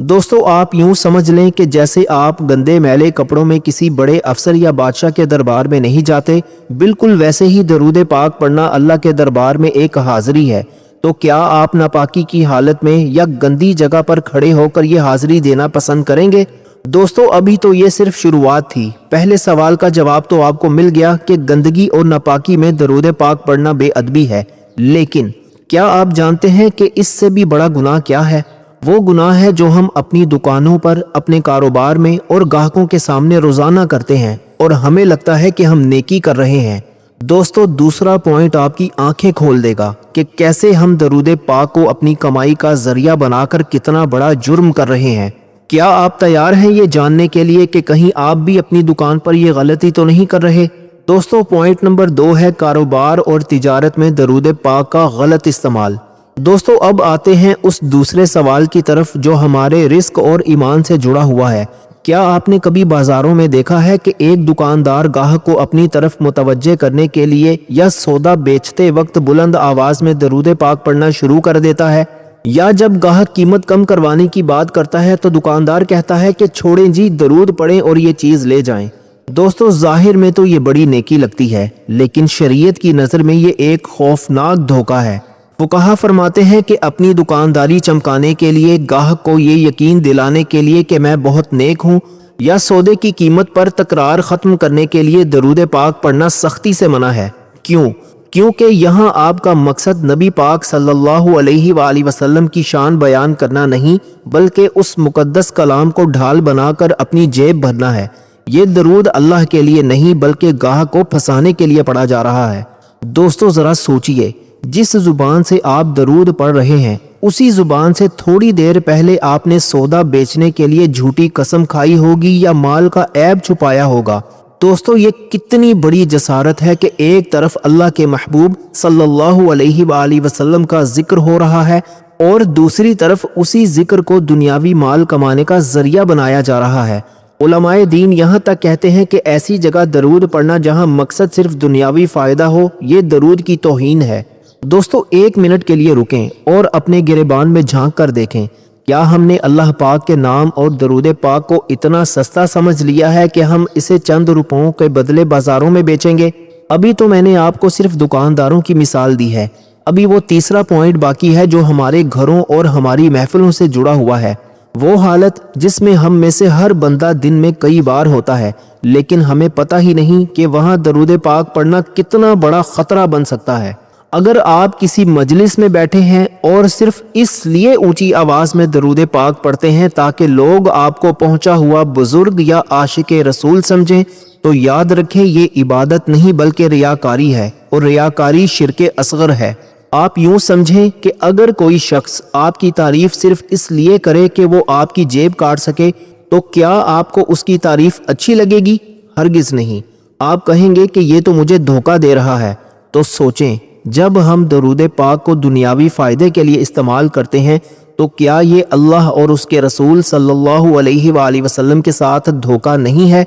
دوستو آپ یوں سمجھ لیں کہ جیسے آپ گندے میلے کپڑوں میں کسی بڑے افسر یا بادشاہ کے دربار میں نہیں جاتے، بالکل ویسے ہی درود پاک پڑھنا اللہ کے دربار میں ایک حاضری ہے۔ تو کیا آپ ناپاکی کی حالت میں یا گندی جگہ پر کھڑے ہو کر یہ حاضری دینا پسند کریں گے؟ دوستو ابھی تو یہ صرف شروعات تھی۔ پہلے سوال کا جواب تو آپ کو مل گیا کہ گندگی اور ناپاکی میں درود پاک پڑھنا بے ادبی ہے، لیکن کیا آپ جانتے ہیں کہ اس سے بھی بڑا گناہ کیا ہے؟ وہ گناہ ہے جو ہم اپنی دکانوں پر، اپنے کاروبار میں اور گاہکوں کے سامنے روزانہ کرتے ہیں اور ہمیں لگتا ہے کہ ہم نیکی کر رہے ہیں۔ دوستو دوسرا پوائنٹ آپ کی آنکھیں کھول دے گا کہ کیسے ہم درود پاک کو اپنی کمائی کا ذریعہ بنا کر کتنا بڑا جرم کر رہے ہیں۔ کیا آپ تیار ہیں یہ جاننے کے لیے کہ کہیں آپ بھی اپنی دکان پر یہ غلطی تو نہیں کر رہے؟ دوستو پوائنٹ نمبر 2 ہے کاروبار اور تجارت میں درود پاک کا غلط استعمال۔ دوستو اب آتے ہیں اس دوسرے سوال کی طرف جو ہمارے رزق اور ایمان سے جڑا ہوا ہے۔ کیا آپ نے کبھی بازاروں میں دیکھا ہے کہ ایک دکاندار گاہک کو اپنی طرف متوجہ کرنے کے لیے یا سودا بیچتے وقت بلند آواز میں درود پاک پڑھنا شروع کر دیتا ہے؟ یا جب گاہک قیمت کم کروانے کی بات کرتا ہے تو دکاندار کہتا ہے کہ چھوڑیں جی، درود پڑھیں اور یہ چیز لے جائیں۔ دوستو ظاہر میں تو یہ بڑی نیکی لگتی ہے، لیکن شریعت کی نظر میں یہ ایک خوفناک دھوکہ ہے۔ فقہا فرماتے ہیں کہ اپنی دکانداری چمکانے کے لیے، گاہک کو یہ یقین دلانے کے لیے کہ میں بہت نیک ہوں، یا سودے کی قیمت پر تکرار ختم کرنے کے لیے درود پاک پڑھنا سختی سے منع ہے۔ کیونکہ یہاں آپ کا مقصد نبی پاک صلی اللہ علیہ وآلہ وسلم کی شان بیان کرنا نہیں، بلکہ اس مقدس کلام کو ڈھال بنا کر اپنی جیب بھرنا ہے۔ یہ درود اللہ کے لیے نہیں بلکہ گاہک کو پھنسانے کے لیے پڑھا جا رہا ہے۔ دوستو ذرا سوچئے، جس زبان سے آپ درود پڑھ رہے ہیں، اسی زبان سے تھوڑی دیر پہلے آپ نے سودا بیچنے کے لیے جھوٹی قسم کھائی ہوگی یا مال کا عیب چھپایا ہوگا۔ دوستو یہ کتنی بڑی جسارت ہے کہ ایک طرف اللہ کے محبوب صلی اللہ علیہ وآلہ وسلم کا ذکر ہو رہا ہے اور دوسری طرف اسی ذکر کو دنیاوی مال کمانے کا ذریعہ بنایا جا رہا ہے۔ علماء دین یہاں تک کہتے ہیں کہ ایسی جگہ درود پڑھنا جہاں مقصد صرف دنیاوی فائدہ ہو، یہ درود کی توہین ہے۔ دوستو ایک منٹ کے لیے رکیں اور اپنے گریبان میں جھانک کر دیکھیں، کیا ہم نے اللہ پاک کے نام اور درود پاک کو اتنا سستا سمجھ لیا ہے کہ ہم اسے چند روپوں کے بدلے بازاروں میں بیچیں گے؟ ابھی تو میں نے آپ کو صرف دکانداروں کی مثال دی ہے، ابھی وہ تیسرا پوائنٹ باقی ہے جو ہمارے گھروں اور ہماری محفلوں سے جڑا ہوا ہے۔ وہ حالت جس میں ہم میں سے ہر بندہ دن میں کئی بار ہوتا ہے، لیکن ہمیں پتہ ہی نہیں کہ وہاں درود پاک پڑھنا کتنا بڑا خطرہ بن سکتا ہے۔ اگر آپ کسی مجلس میں بیٹھے ہیں اور صرف اس لیے اونچی آواز میں درود پاک پڑھتے ہیں تاکہ لوگ آپ کو پہنچا ہوا بزرگ یا عاشق رسول سمجھیں، تو یاد رکھیں یہ عبادت نہیں بلکہ ریاکاری ہے، اور ریاکاری شرک اصغر ہے۔ آپ یوں سمجھیں کہ اگر کوئی شخص آپ کی تعریف صرف اس لیے کرے کہ وہ آپ کی جیب کاٹ سکے، تو کیا آپ کو اس کی تعریف اچھی لگے گی؟ ہرگز نہیں۔ آپ کہیں گے کہ یہ تو مجھے دھوکہ دے رہا ہے۔ تو سوچیں، جب ہم درود پاک کو دنیاوی فائدے کے لیے استعمال کرتے ہیں تو کیا یہ اللہ اور اس کے رسول صلی اللہ علیہ وآلہ وسلم کے ساتھ دھوکہ نہیں ہے؟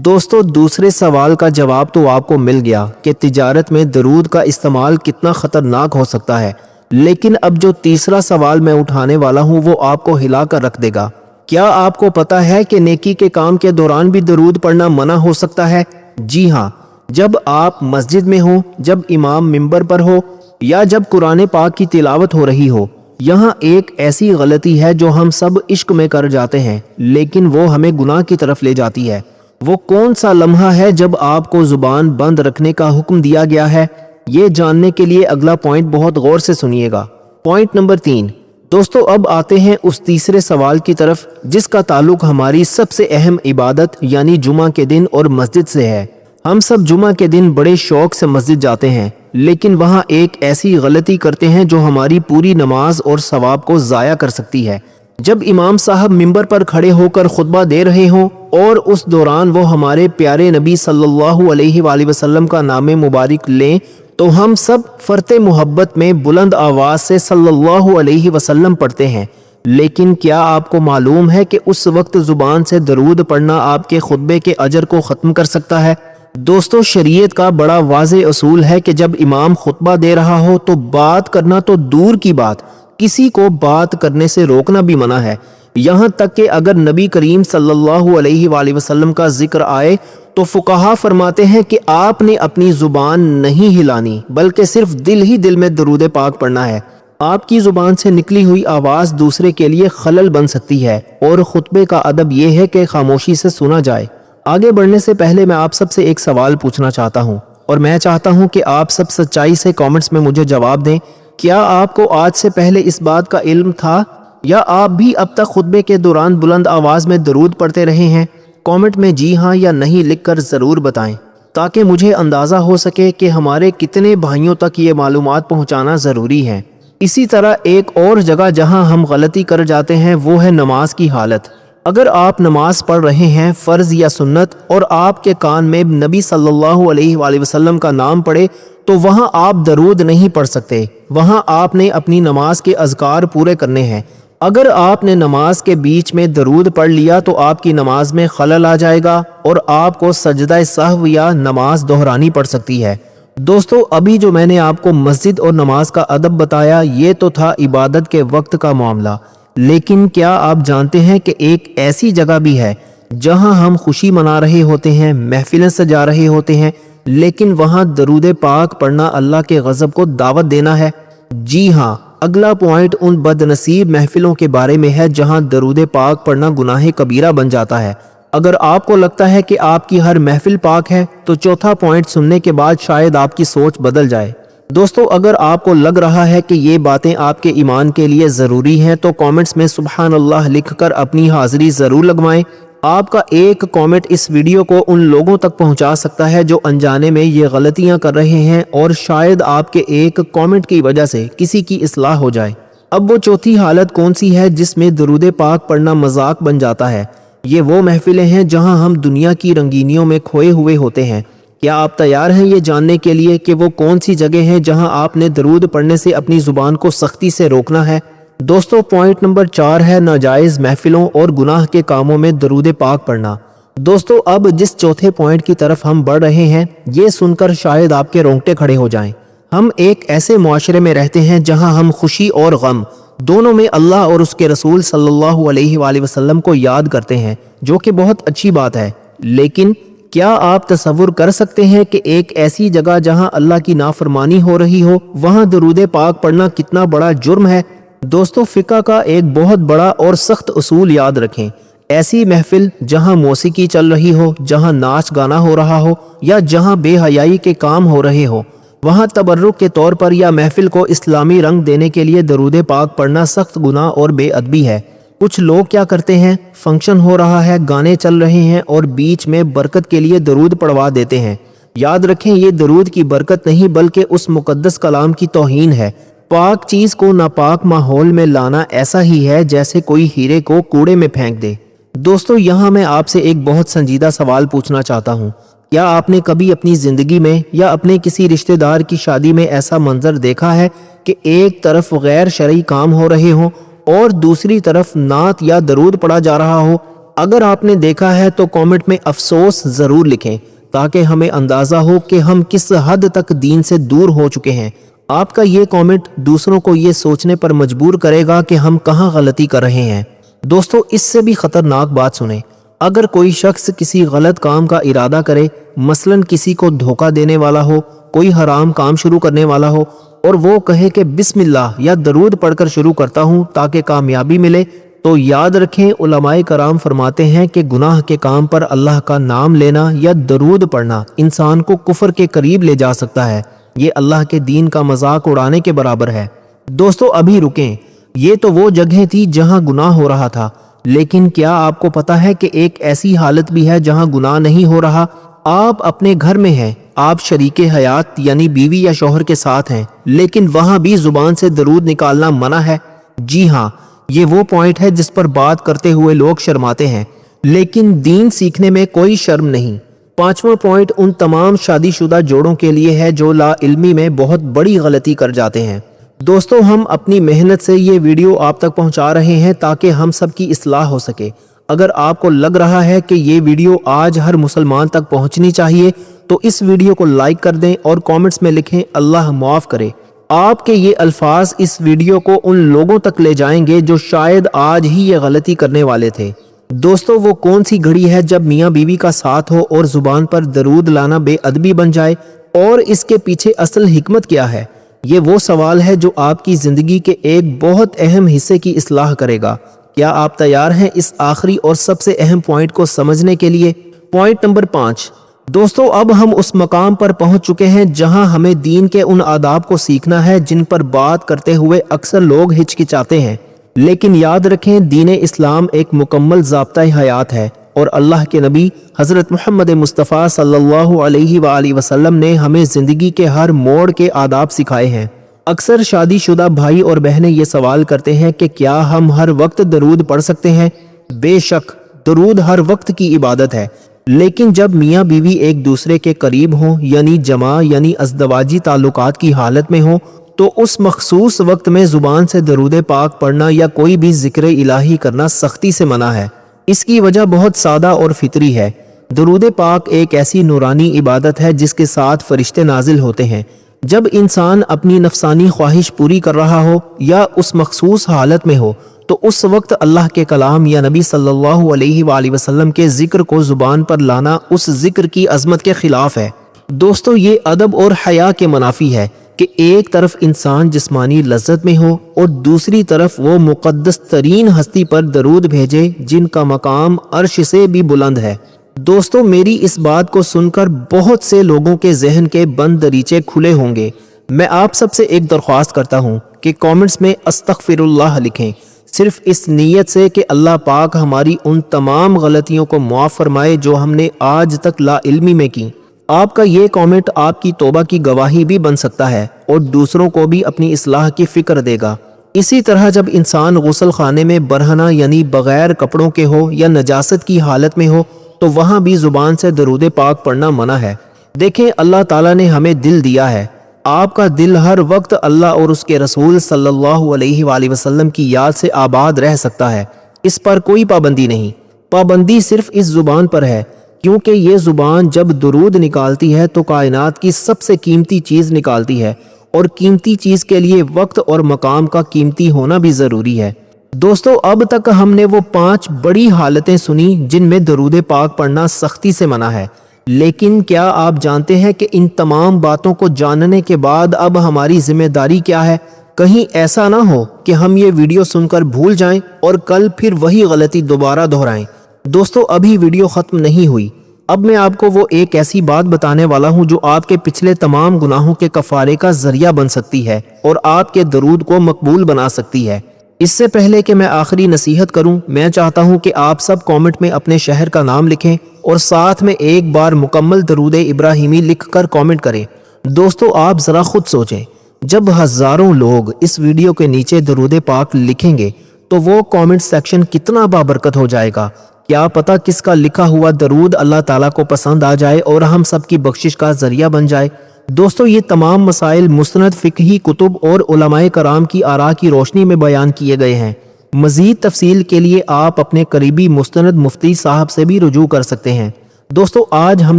دوستو دوسرے سوال کا جواب تو آپ کو مل گیا کہ تجارت میں درود کا استعمال کتنا خطرناک ہو سکتا ہے، لیکن اب جو تیسرا سوال میں اٹھانے والا ہوں وہ آپ کو ہلا کر رکھ دے گا۔ کیا آپ کو پتا ہے کہ نیکی کے کام کے دوران بھی درود پڑھنا منع ہو سکتا ہے؟ جی ہاں، جب آپ مسجد میں ہو، جب امام منبر پر ہو، یا جب قرآن پاک کی تلاوت ہو رہی ہو۔ یہاں ایک ایسی غلطی ہے جو ہم سب عشق میں کر جاتے ہیں، لیکن وہ ہمیں گناہ کی طرف لے جاتی ہے۔ وہ کون سا لمحہ ہے جب آپ کو زبان بند رکھنے کا حکم دیا گیا ہے؟ یہ جاننے کے لیے اگلا پوائنٹ بہت غور سے سنیے گا۔ Point number 3۔ دوستو اب آتے ہیں اس تیسرے سوال کی طرف جس کا تعلق ہماری سب سے اہم عبادت یعنی جمعہ کے دن اور مسجد سے ہے۔ ہم سب جمعہ کے دن بڑے شوق سے مسجد جاتے ہیں، لیکن وہاں ایک ایسی غلطی کرتے ہیں جو ہماری پوری نماز اور ثواب کو ضائع کر سکتی ہے۔ جب امام صاحب منبر پر کھڑے ہو کر خطبہ دے رہے ہوں اور اس دوران وہ ہمارے پیارے نبی صلی اللہ علیہ وآلہ وسلم کا نام مبارک لیں تو ہم سب فرط محبت میں بلند آواز سے صلی اللہ علیہ وسلم پڑھتے ہیں، لیکن کیا آپ کو معلوم ہے کہ اس وقت زبان سے درود پڑھنا آپ کے خطبے کے اجر کو ختم کر سکتا ہے؟ دوستو شریعت کا بڑا واضح اصول ہے کہ جب امام خطبہ دے رہا ہو تو بات کرنا تو دور کی بات، کسی کو بات کرنے سے روکنا بھی منع ہے۔ یہاں تک کہ اگر نبی کریم صلی اللہ علیہ وآلہ وسلم کا ذکر آئے تو فقہا فرماتے ہیں کہ آپ نے اپنی زبان نہیں ہلانی بلکہ صرف دل ہی دل میں درود پاک پڑھنا ہے۔ آپ کی زبان سے نکلی ہوئی آواز دوسرے کے لیے خلل بن سکتی ہے، اور خطبے کا ادب یہ ہے کہ خاموشی سے سنا جائے۔ آگے بڑھنے سے پہلے میں آپ سب سے ایک سوال پوچھنا چاہتا ہوں، اور میں چاہتا ہوں کہ آپ سب سچائی سے کامنٹس میں مجھے جواب دیں۔ کیا آپ کو آج سے پہلے اس بات کا علم تھا، یا آپ بھی اب تک خطبے کے دوران بلند آواز میں درود پڑھتے رہے ہیں؟ کامنٹ میں جی ہاں یا نہیں لکھ کر ضرور بتائیں، تاکہ مجھے اندازہ ہو سکے کہ ہمارے کتنے بھائیوں تک یہ معلومات پہنچانا ضروری ہے۔ اسی طرح ایک اور جگہ جہاں ہم غلطی کر جاتے ہیں وہ ہے نماز کی حالت۔ اگر آپ نماز پڑھ رہے ہیں، فرض یا سنت، اور آپ کے کان میں نبی صلی اللہ علیہ وآلہ وسلم کا نام پڑے تو وہاں آپ درود نہیں پڑھ سکتے، وہاں آپ نے اپنی نماز کے اذکار پورے کرنے ہیں۔ اگر آپ نے نماز کے بیچ میں درود پڑھ لیا تو آپ کی نماز میں خلل آ جائے گا اور آپ کو سجدہ سہو یا نماز دہرانی پڑ سکتی ہے۔ دوستو، ابھی جو میں نے آپ کو مسجد اور نماز کا ادب بتایا یہ تو تھا عبادت کے وقت کا معاملہ، لیکن کیا آپ جانتے ہیں کہ ایک ایسی جگہ بھی ہے جہاں ہم خوشی منا رہے ہوتے ہیں، محفلیں سجا رہے ہوتے ہیں، لیکن وہاں درود پاک پڑھنا اللہ کے غضب کو دعوت دینا ہے؟ جی ہاں، اگلا پوائنٹ ان بد نصیب محفلوں کے بارے میں ہے جہاں درود پاک پڑھنا گناہ کبیرہ بن جاتا ہے۔ اگر آپ کو لگتا ہے کہ آپ کی ہر محفل پاک ہے تو چوتھا پوائنٹ سننے کے بعد شاید آپ کی سوچ بدل جائے۔ دوستو، اگر آپ کو لگ رہا ہے کہ یہ باتیں آپ کے ایمان کے لیے ضروری ہیں تو کامنٹس میں سبحان اللہ لکھ کر اپنی حاضری ضرور لگوائیں۔ آپ کا ایک کامنٹ اس ویڈیو کو ان لوگوں تک پہنچا سکتا ہے جو انجانے میں یہ غلطیاں کر رہے ہیں، اور شاید آپ کے ایک کامنٹ کی وجہ سے کسی کی اصلاح ہو جائے۔ اب وہ چوتھی حالت کون سی ہے جس میں درود پاک پڑھنا مذاق بن جاتا ہے؟ یہ وہ محفلیں ہیں جہاں ہم دنیا کی رنگینیوں میں کھوئے ہوئے ہوتے ہیں۔ کیا آپ تیار ہیں یہ جاننے کے لیے کہ وہ کون سی جگہ ہیں جہاں آپ نے درود پڑھنے سے اپنی زبان کو سختی سے روکنا ہے؟ دوستو، پوائنٹ نمبر 4 ہے ناجائز محفلوں اور گناہ کے کاموں میں درود پاک پڑھنا۔ دوستو، اب جس چوتھے پوائنٹ کی طرف ہم بڑھ رہے ہیں یہ سن کر شاید آپ کے رونگٹے کھڑے ہو جائیں۔ ہم ایک ایسے معاشرے میں رہتے ہیں جہاں ہم خوشی اور غم دونوں میں اللہ اور اس کے رسول صلی اللہ علیہ وآلہ وسلم کو یاد کرتے ہیں، جو کہ بہت اچھی بات ہے، لیکن کیا آپ تصور کر سکتے ہیں کہ ایک ایسی جگہ جہاں اللہ کی نافرمانی ہو رہی ہو وہاں درود پاک پڑھنا کتنا بڑا جرم ہے؟ دوستو، فقہ کا ایک بہت بڑا اور سخت اصول یاد رکھیں۔ ایسی محفل جہاں موسیقی چل رہی ہو، جہاں ناچ گانا ہو رہا ہو، یا جہاں بے حیائی کے کام ہو رہے ہو، وہاں تبرک کے طور پر یا محفل کو اسلامی رنگ دینے کے لیے درود پاک پڑھنا سخت گناہ اور بے ادبی ہے۔ کچھ لوگ کیا کرتے ہیں، فنکشن ہو رہا ہے، گانے چل رہے ہیں اور بیچ میں برکت کے لیے درود پڑھوا دیتے ہیں۔ یاد رکھیں، یہ درود کی برکت نہیں بلکہ اس مقدس کلام کی توہین ہے۔ پاک چیز کو ناپاک ماحول میں لانا ایسا ہی ہے جیسے کوئی ہیرے کو کوڑے میں پھینک دے۔ دوستو، یہاں میں آپ سے ایک بہت سنجیدہ سوال پوچھنا چاہتا ہوں۔ کیا آپ نے کبھی اپنی زندگی میں یا اپنے کسی رشتہ دار کی شادی میں ایسا منظر دیکھا ہے کہ ایک طرف غیر شرعی کام ہو رہے ہوں اور دوسری طرف نعت یا درود پڑھا جا رہا ہو؟ اگر آپ نے دیکھا ہے تو کامنٹ میں افسوس ضرور لکھیں، تاکہ ہمیں اندازہ ہو کہ ہم کس حد تک دین سے دور ہو چکے ہیں۔ آپ کا یہ کامنٹ دوسروں کو یہ سوچنے پر مجبور کرے گا کہ ہم کہاں غلطی کر رہے ہیں۔ دوستو، اس سے بھی خطرناک بات سنیں۔ اگر کوئی شخص کسی غلط کام کا ارادہ کرے، مثلاً کسی کو دھوکہ دینے والا ہو، کوئی حرام کام شروع کرنے والا ہو، اور وہ کہے کہ بسم اللہ یا درود پڑھ کر شروع کرتا ہوں تاکہ کامیابی ملے، تو یاد رکھیں علماء کرام فرماتے ہیں کہ گناہ کے کام پر اللہ کا نام لینا یا درود پڑھنا انسان کو کفر کے قریب لے جا سکتا ہے۔ یہ اللہ کے دین کا مذاق اڑانے کے برابر ہے۔ دوستو، ابھی رکیں، یہ تو وہ جگہ تھی جہاں گناہ ہو رہا تھا، لیکن کیا آپ کو پتا ہے کہ ایک ایسی حالت بھی ہے جہاں گناہ نہیں ہو رہا؟ آپ اپنے گھر میں ہیں، آپ شریک حیات یعنی بیوی یا شوہر کے ساتھ ہیں، لیکن وہاں بھی زبان سے درود نکالنا منع ہے۔ جی ہاں، یہ وہ پوائنٹ ہے جس پر بات کرتے ہوئے لوگ شرماتے ہیں، لیکن دین سیکھنے میں کوئی شرم نہیں۔ پانچواں پوائنٹ ان تمام شادی شدہ جوڑوں کے لیے ہے جو لا علمی میں بہت بڑی غلطی کر جاتے ہیں۔ دوستو، ہم اپنی محنت سے یہ ویڈیو آپ تک پہنچا رہے ہیں تاکہ ہم سب کی اصلاح ہو سکے۔ اگر آپ کو لگ رہا ہے کہ یہ ویڈیو آج ہر مسلمان تک پہنچنی چاہیے تو اس ویڈیو کو لائک کر دیں اور کامنٹس میں لکھیں اللہ معاف کرے۔ آپ کے یہ الفاظ اس ویڈیو کو ان لوگوں تک لے جائیں گے جو شاید آج ہی یہ غلطی کرنے والے تھے۔ دوستو، وہ کون سی گھڑی ہے جب میاں بیوی کا ساتھ ہو اور زبان پر درود لانا بے ادبی بن جائے، اور اس کے پیچھے اصل حکمت کیا ہے؟ یہ وہ سوال ہے جو آپ کی زندگی کے ایک بہت اہم حصے کی اصلاح کرے گا۔ کیا آپ تیار ہیں اس آخری اور سب سے اہم پوائنٹ کو سمجھنے کے لیے؟ Point number 5۔ دوستو، اب ہم اس مقام پر پہنچ چکے ہیں جہاں ہمیں دین کے ان آداب کو سیکھنا ہے جن پر بات کرتے ہوئے اکثر لوگ ہچکچاتے ہیں۔ لیکن یاد رکھیں، دین اسلام ایک مکمل ضابطہ حیات ہے، اور اللہ کے نبی حضرت محمد مصطفیٰ صلی اللہ علیہ وآلہ وسلم نے ہمیں زندگی کے ہر موڑ کے آداب سکھائے ہیں۔ اکثر شادی شدہ بھائی اور بہنیں یہ سوال کرتے ہیں کہ کیا ہم ہر وقت درود پڑھ سکتے ہیں؟ بے شک، درود ہر وقت کی عبادت ہے، لیکن جب میاں بیوی ایک دوسرے کے قریب ہوں، یعنی جماع یعنی ازدواجی تعلقات کی حالت میں ہوں، تو اس مخصوص وقت میں زبان سے درود پاک پڑھنا یا کوئی بھی ذکر الہی کرنا سختی سے منع ہے۔ اس کی وجہ بہت سادہ اور فطری ہے۔ درود پاک ایک ایسی نورانی عبادت ہے جس کے ساتھ فرشتے نازل ہوتے ہیں۔ جب انسان اپنی نفسانی خواہش پوری کر رہا ہو یا اس مخصوص حالت میں ہو، تو اس وقت اللہ کے کلام یا نبی صلی اللہ علیہ وآلہ وسلم کے ذکر کو زبان پر لانا اس ذکر کی عظمت کے خلاف ہے۔ دوستو، یہ ادب اور حیا کے منافی ہے کہ ایک طرف انسان جسمانی لذت میں ہو اور دوسری طرف وہ مقدس ترین ہستی پر درود بھیجے جن کا مقام عرش سے بھی بلند ہے۔ دوستو، میری اس بات کو سن کر بہت سے لوگوں کے ذہن کے بند دریچے کھلے ہوں گے۔ میں آپ سب سے ایک درخواست کرتا ہوں کہ کامنٹس میں استغفر اللہ لکھیں، صرف اس نیت سے کہ اللہ پاک ہماری ان تمام غلطیوں کو معاف فرمائے جو ہم نے آج تک لا علمی میں کی۔ آپ کا یہ کامنٹ آپ کی توبہ کی گواہی بھی بن سکتا ہے اور دوسروں کو بھی اپنی اصلاح کی فکر دے گا۔ اسی طرح جب انسان غسل خانے میں برہنہ یعنی بغیر کپڑوں کے ہو یا نجاست کی حالت میں ہو، تو وہاں بھی زبان سے درود پاک پڑھنا منع ہے۔ دیکھیں، اللہ تعالیٰ نے ہمیں دل دیا ہے۔ آپ کا دل ہر وقت اللہ اور اس کے رسول صلی اللہ علیہ وآلہ وسلم کی یاد سے آباد رہ سکتا ہے۔ اس پر کوئی پابندی نہیں، پابندی صرف اس زبان پر ہے، کیونکہ یہ زبان جب درود نکالتی ہے تو کائنات کی سب سے قیمتی چیز نکالتی ہے، اور قیمتی چیز کے لیے وقت اور مقام کا قیمتی ہونا بھی ضروری ہے۔ دوستو، اب تک ہم نے وہ 5 بڑی حالتیں سنی جن میں درود پاک پڑھنا سختی سے منع ہے، لیکن کیا آپ جانتے ہیں کہ ان تمام باتوں کو جاننے کے بعد اب ہماری ذمہ داری کیا ہے؟ کہیں ایسا نہ ہو کہ ہم یہ ویڈیو سن کر بھول جائیں اور کل پھر وہی غلطی دوبارہ دہرائیں۔ دوستو، ابھی ویڈیو ختم نہیں ہوئی۔ اب میں آپ کو وہ ایک ایسی بات بتانے والا ہوں جو آپ کے پچھلے تمام گناہوں کے کفارے کا ذریعہ بن سکتی ہے اور آپ کے درود کو مقبول بنا سکتی ہے۔ اس سے پہلے کہ میں آخری نصیحت کروں، میں چاہتا ہوں کہ آپ سب کامنٹ میں اپنے شہر کا نام لکھیں اور ساتھ میں ایک بار مکمل درود ابراہیمی لکھ کر کامنٹ کریں۔ دوستو، آپ ذرا خود سوچیں، جب ہزاروں لوگ اس ویڈیو کے نیچے درود پاک لکھیں گے تو وہ کامنٹ سیکشن کتنا بابرکت ہو جائے گا۔ کیا پتہ کس کا لکھا ہوا درود اللہ تعالیٰ کو پسند آ جائے اور ہم سب کی بخشش کا ذریعہ بن جائے۔ دوستو، یہ تمام مسائل مستند فقہی کتب اور علماء کرام کی آراء کی روشنی میں بیان کیے گئے ہیں۔ مزید تفصیل کے لیے آپ اپنے قریبی مستند مفتی صاحب سے بھی رجوع کر سکتے ہیں۔ دوستو، آج ہم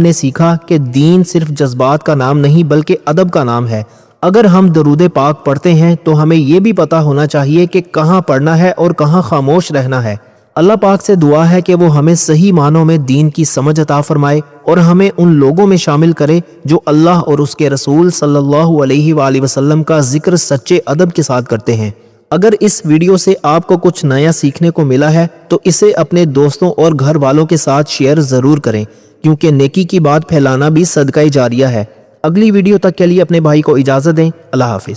نے سیکھا کہ دین صرف جذبات کا نام نہیں بلکہ ادب کا نام ہے۔ اگر ہم درود پاک پڑھتے ہیں تو ہمیں یہ بھی پتہ ہونا چاہیے کہ کہاں پڑھنا ہے اور کہاں خاموش رہنا ہے۔ اللہ پاک سے دعا ہے کہ وہ ہمیں صحیح معنوں میں دین کی سمجھ عطا فرمائے اور ہمیں ان لوگوں میں شامل کرے جو اللہ اور اس کے رسول صلی اللہ علیہ وآلہ وسلم کا ذکر سچے ادب کے ساتھ کرتے ہیں۔ اگر اس ویڈیو سے آپ کو کچھ نیا سیکھنے کو ملا ہے تو اسے اپنے دوستوں اور گھر والوں کے ساتھ شیئر ضرور کریں، کیونکہ نیکی کی بات پھیلانا بھی صدقہ جاریہ ہے۔ اگلی ویڈیو تک کے لیے اپنے بھائی کو اجازت دیں۔ اللہ حافظ۔